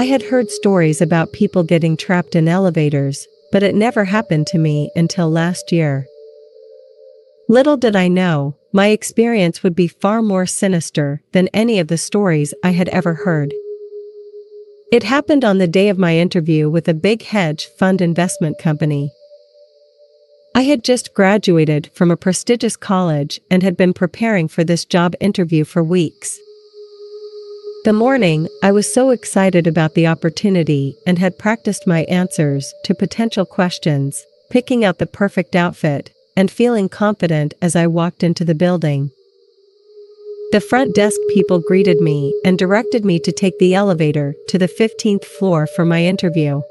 I had heard stories about people getting trapped in elevators, but it never happened to me until last year. Little did I know, my experience would be far more sinister than any of the stories I had ever heard. It happened on the day of my interview with a big hedge fund investment company. I had just graduated from a prestigious college and had been preparing for this job interview for weeks. The morning, I was so excited about the opportunity and had practiced my answers to potential questions, picking out the perfect outfit, and feeling confident as I walked into the building. The front desk people greeted me and directed me to take the elevator to the 15th floor for my interview.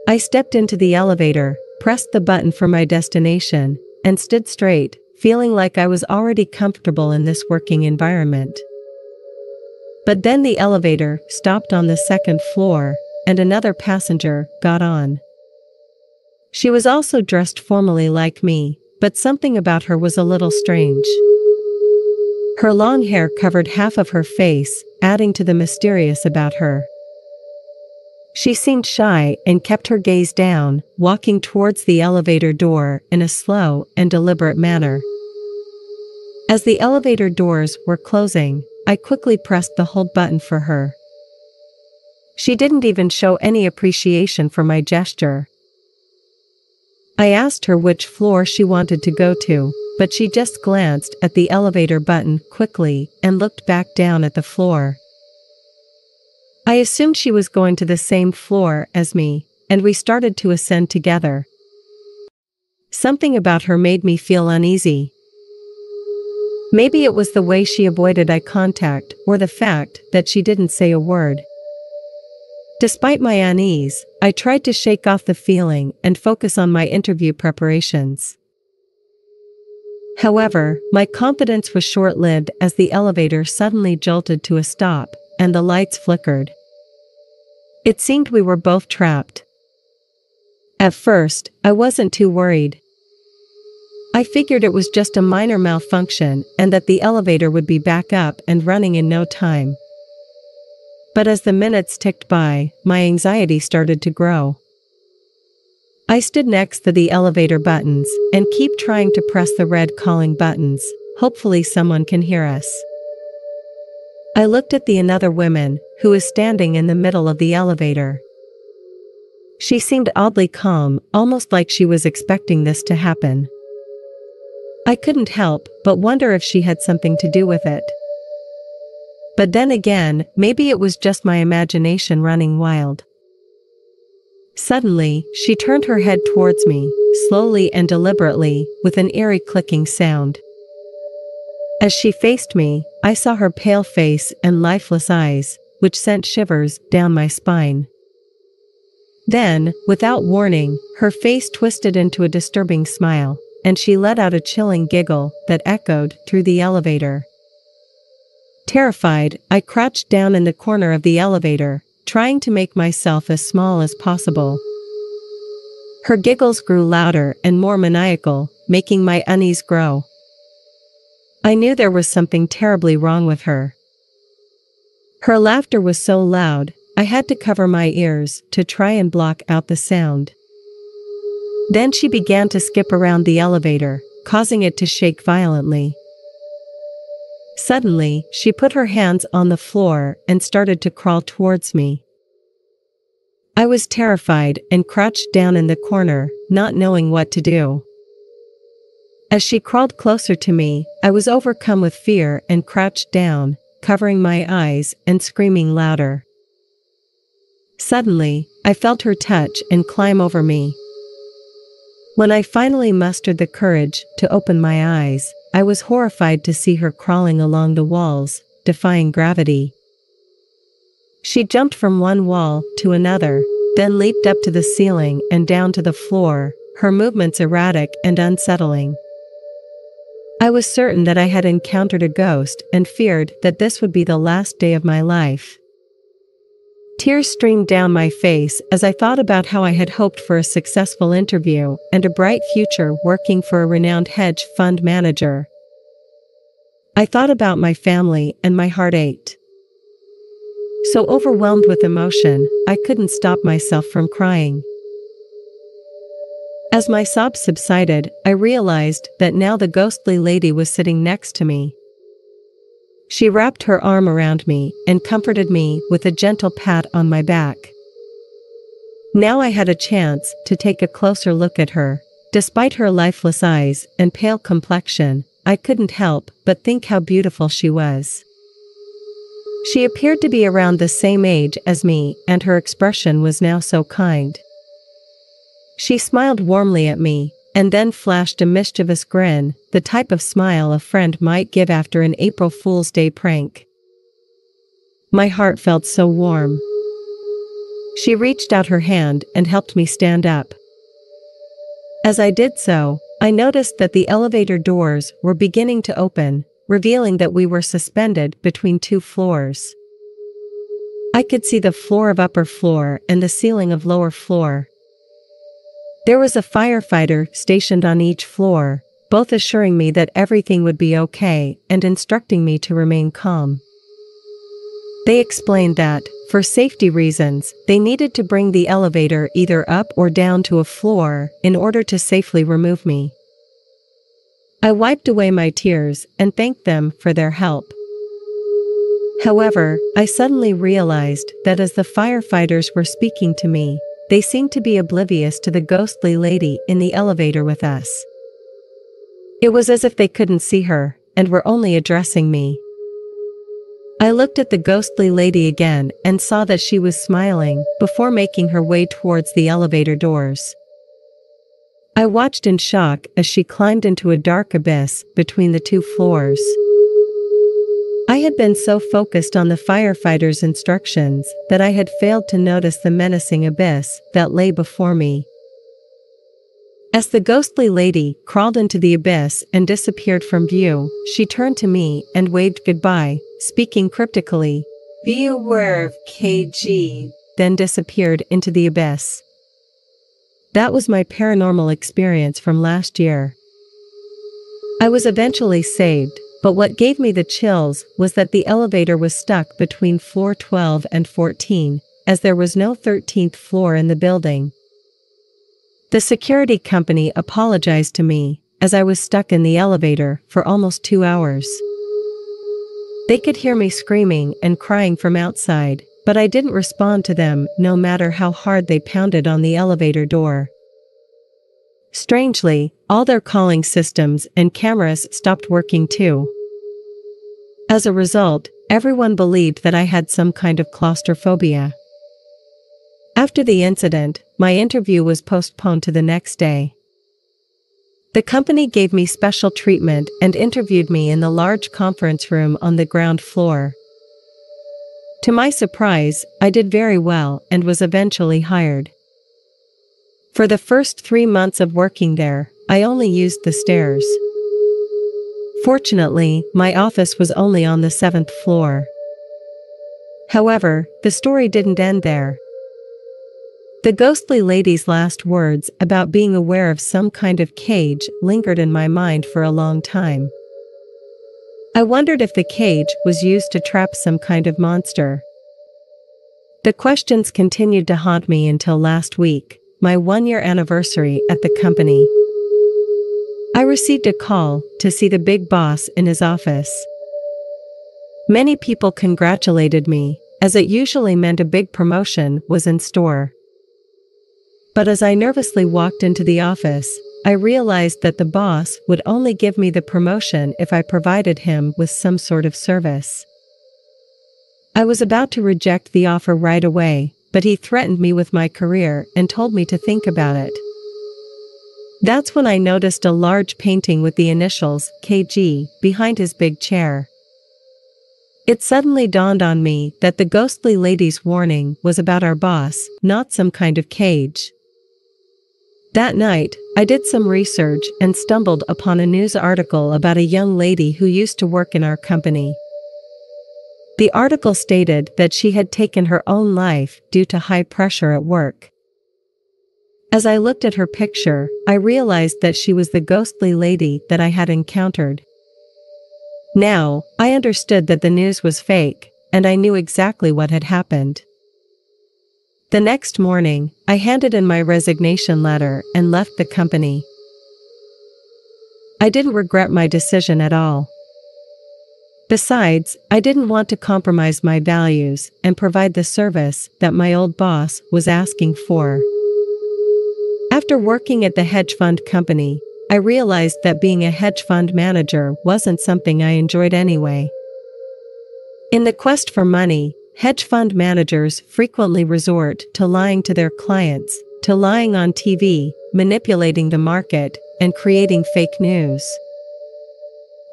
I stepped into the elevator, pressed the button for my destination, and stood straight, feeling like I was already comfortable in this working environment. But then the elevator stopped on the 2nd floor, and another passenger got on. She was also dressed formally like me, but something about her was a little strange. Her long hair covered half of her face, adding to the mysterious about her. She seemed shy and kept her gaze down, walking towards the elevator door in a slow and deliberate manner. As the elevator doors were closing, I quickly pressed the hold button for her. She didn't even show any appreciation for my gesture. I asked her which floor she wanted to go to, but she just glanced at the elevator button quickly and looked back down at the floor. I assumed she was going to the same floor as me, and we started to ascend together. Something about her made me feel uneasy. Maybe it was the way she avoided eye contact or the fact that she didn't say a word. Despite my unease, I tried to shake off the feeling and focus on my interview preparations. However, my confidence was short-lived as the elevator suddenly jolted to a stop, and the lights flickered. It seemed we were both trapped. At first, I wasn't too worried. I figured it was just a minor malfunction and that the elevator would be back up and running in no time. But as the minutes ticked by, my anxiety started to grow. I stood next to the elevator buttons and keep trying to press the red calling buttons. Hopefully someone can hear us. I looked at the another woman, who was standing in the middle of the elevator. She seemed oddly calm, almost like she was expecting this to happen. I couldn't help but wonder if she had something to do with it. But then again, maybe it was just my imagination running wild. Suddenly, she turned her head towards me, slowly and deliberately, with an eerie clicking sound. As she faced me, I saw her pale face and lifeless eyes, which sent shivers down my spine. Then, without warning, her face twisted into a disturbing smile, and she let out a chilling giggle that echoed through the elevator. Terrified, I crouched down in the corner of the elevator, trying to make myself as small as possible. Her giggles grew louder and more maniacal, making my unease grow. I knew there was something terribly wrong with her. Her laughter was so loud, I had to cover my ears to try and block out the sound. Then she began to skip around the elevator, causing it to shake violently. Suddenly, she put her hands on the floor and started to crawl towards me. I was terrified and crouched down in the corner, not knowing what to do. As she crawled closer to me, I was overcome with fear and crouched down, covering my eyes and screaming louder. Suddenly, I felt her touch and climb over me. When I finally mustered the courage to open my eyes, I was horrified to see her crawling along the walls, defying gravity. She jumped from one wall to another, then leaped up to the ceiling and down to the floor, her movements erratic and unsettling. I was certain that I had encountered a ghost and feared that this would be the last day of my life. Tears streamed down my face as I thought about how I had hoped for a successful interview and a bright future working for a renowned hedge fund manager. I thought about my family and my heart ached. So overwhelmed with emotion, I couldn't stop myself from crying. As my sobs subsided, I realized that now the ghostly lady was sitting next to me. She wrapped her arm around me and comforted me with a gentle pat on my back. Now I had a chance to take a closer look at her. Despite her lifeless eyes and pale complexion, I couldn't help but think how beautiful she was. She appeared to be around the same age as me, and her expression was now so kind. She smiled warmly at me, and then flashed a mischievous grin, the type of smile a friend might give after an April Fool's Day prank. My heart felt so warm. She reached out her hand and helped me stand up. As I did so, I noticed that the elevator doors were beginning to open, revealing that we were suspended between two floors. I could see the floor of upper floor and the ceiling of lower floor. There was a firefighter stationed on each floor, both assuring me that everything would be okay and instructing me to remain calm. They explained that, for safety reasons, they needed to bring the elevator either up or down to a floor in order to safely remove me. I wiped away my tears and thanked them for their help. However, I suddenly realized that as the firefighters were speaking to me, they seemed to be oblivious to the ghostly lady in the elevator with us. It was as if they couldn't see her and were only addressing me. I looked at the ghostly lady again and saw that she was smiling before making her way towards the elevator doors. I watched in shock as she climbed into a dark abyss between the two floors. I had been so focused on the firefighters' instructions that I had failed to notice the menacing abyss that lay before me. As the ghostly lady crawled into the abyss and disappeared from view, she turned to me and waved goodbye, speaking cryptically, "Be aware of KG," then disappeared into the abyss. That was my paranormal experience from last year. I was eventually saved, but what gave me the chills was that the elevator was stuck between floor 12 and 14, as there was no 13th floor in the building. The security company apologized to me, as I was stuck in the elevator for almost 2 hours. They could hear me screaming and crying from outside, but I didn't respond to them no matter how hard they pounded on the elevator door. Strangely, all their calling systems and cameras stopped working too. As a result, everyone believed that I had some kind of claustrophobia. After the incident, my interview was postponed to the next day. The company gave me special treatment and interviewed me in the large conference room on the ground floor. To my surprise, I did very well and was eventually hired. For the first 3 months of working there, I only used the stairs. Fortunately, my office was only on the 7th floor. However, the story didn't end there. The ghostly lady's last words about being aware of some kind of cage lingered in my mind for a long time. I wondered if the cage was used to trap some kind of monster. The questions continued to haunt me until last week, my 1-year anniversary at the company. I received a call to see the big boss in his office. Many people congratulated me, as it usually meant a big promotion was in store. But as I nervously walked into the office, I realized that the boss would only give me the promotion if I provided him with some sort of service. I was about to reject the offer right away, but he threatened me with my career and told me to think about it. That's when I noticed a large painting with the initials KG behind his big chair. It suddenly dawned on me that the ghostly lady's warning was about our boss, not some kind of cage. That night, I did some research and stumbled upon a news article about a young lady who used to work in our company. The article stated that she had taken her own life due to high pressure at work. As I looked at her picture, I realized that she was the ghostly lady that I had encountered. Now, I understood that the news was fake, and I knew exactly what had happened. The next morning, I handed in my resignation letter and left the company. I didn't regret my decision at all. Besides, I didn't want to compromise my values and provide the service that my old boss was asking for. After working at the hedge fund company, I realized that being a hedge fund manager wasn't something I enjoyed anyway. In the quest for money, hedge fund managers frequently resort to lying to their clients, to lying on TV, manipulating the market, and creating fake news.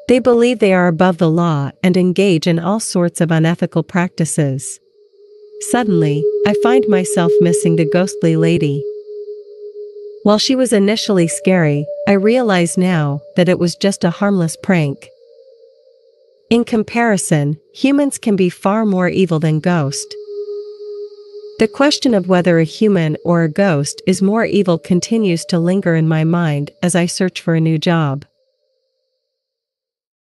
They believe they are above the law and engage in all sorts of unethical practices. Suddenly, I find myself missing the ghostly lady. While she was initially scary, I realize now that it was just a harmless prank. In comparison, humans can be far more evil than ghosts. The question of whether a human or a ghost is more evil continues to linger in my mind as I search for a new job.